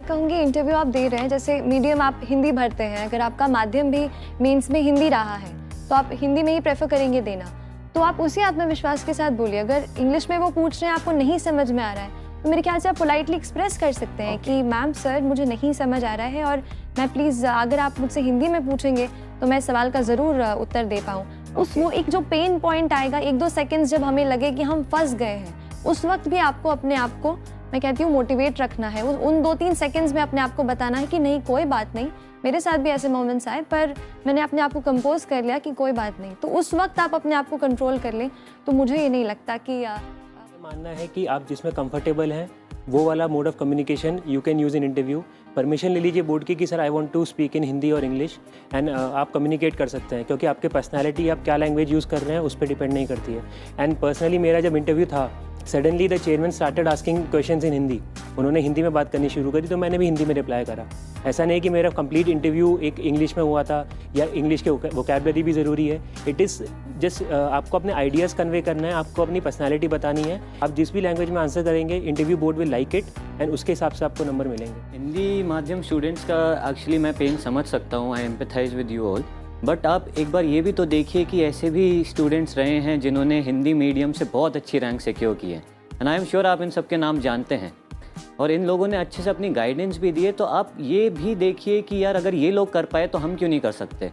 कहूँगी इंटरव्यू आप दे रहे हैं, जैसे मीडियम आप हिंदी भरते हैं, अगर आपका माध्यम भी मेंस में हिंदी रहा है तो आप हिंदी में ही प्रेफर करेंगे देना, तो आप उसी आत्मविश्वास के साथ बोलिए। अगर इंग्लिश में वो पूछ रहे हैं, आपको नहीं समझ में आ रहा है, तो मेरे ख्याल से आप पोलाइटली एक्सप्रेस कर सकते हैं कि मैम सर मुझे नहीं समझ आ रहा है और मैं प्लीज़ अगर आप मुझसे हिंदी में पूछेंगे तो मैं सवाल का ज़रूर उत्तर दे पाऊँ। उस वो एक जो पेन पॉइंट आएगा, 1-2 सेकेंड्स जब हमें लगे कि हम फंस गए हैं, उस वक्त भी आपको अपने आप को, मैं कहती हूँ, मोटिवेट रखना है। उन 2-3 सेकेंड्स में अपने आप को बताना है कि नहीं कोई बात नहीं, मेरे साथ भी ऐसे मोमेंट्स आए पर मैंने अपने आप को कंपोज कर लिया कि कोई बात नहीं। तो उस वक्त आप अपने आप को कंट्रोल कर लें, तो मुझे ये नहीं लगता कि मानना है कि आप जिसमें कंफर्टेबल हैं वो वाला mode of communication you can use in interview. Permission ले लीजिए बोर्ड की कि sir I want to speak in Hindi और इंग्लिश, एंड आप कम्युनिकेट कर सकते हैं, क्योंकि आपके पर्सनालिटी आप क्या लैंग्वेज यूज़ कर रहे हैं उस पर डिपेंड नहीं करती है। एंड पर्सनली मेरा जब इंटरव्यू था, suddenly the chairman started asking questions in Hindi. उन्होंने हिंदी में बात करनी शुरू करी तो मैंने भी हिंदी में रिप्लाई करा। ऐसा नहीं कि मेरा कंप्लीट इंटरव्यू एक इंग्लिश में हुआ था या इंग्लिश के वोकैबुलरी भी ज़रूरी है। इट इज़ जस्ट आपको अपने आइडियाज़ कन्वे करना है, आपको अपनी पर्सनैलिटी बतानी है। आप जिस भी लैंग्वेज में आंसर करेंगे interview board will like it and उसके हिसाब से आपको नंबर मिलेंगे। हिंदी माध्यम स्टूडेंट्स का एक्चुअली मैं पेन समझ सकता हूँ, I empathize with you all, but आप एक बार ये भी तो देखिए कि ऐसे भी स्टूडेंट्स रहे हैं जिन्होंने हिंदी मीडियम से बहुत अच्छी रैंक सिक्योर की है, एंड आई एम श्योर आप इन सब के नाम जानते हैं, और इन लोगों ने अच्छे से अपनी गाइडेंस भी दी है। तो आप ये भी देखिए कि यार अगर ये लोग कर पाए तो हम क्यों नहीं कर सकते।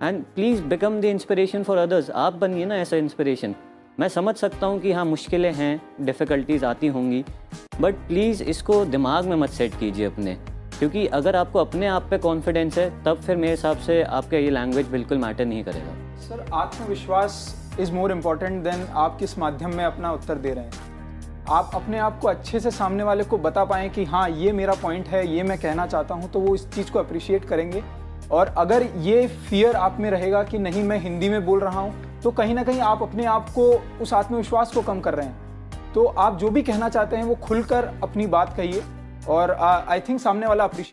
And please become the inspiration for others. आप बनिए ना ऐसा इंस्पिरेशन। मैं समझ सकता हूँ कि हाँ मुश्किलें हैं, डिफ़िकल्टीज़ आती होंगी, बट प्लीज़ इसको दिमाग में मत सेट कीजिए अपने, क्योंकि अगर आपको अपने आप पे कॉन्फिडेंस है तब फिर मेरे हिसाब से आपका ये लैंग्वेज बिल्कुल मैटर नहीं करेगा। सर, आत्मविश्वास इज़ मोर इम्पॉर्टेंट देन आप किस माध्यम में अपना उत्तर दे रहे हैं। आप अपने आप को अच्छे से सामने वाले को बता पाएँ कि हाँ ये मेरा पॉइंट है, ये मैं कहना चाहता हूँ, तो वो इस चीज़ को अप्रिशिएट करेंगे। और अगर ये फियर आप में रहेगा कि नहीं मैं हिंदी में बोल रहा हूँ, तो कहीं ना कहीं आप अपने आप को, उस आत्मविश्वास को कम कर रहे हैं। तो आप जो भी कहना चाहते हैं वो खुलकर अपनी बात कहिए, और आई थिंक सामने वाला अप्रिशिएट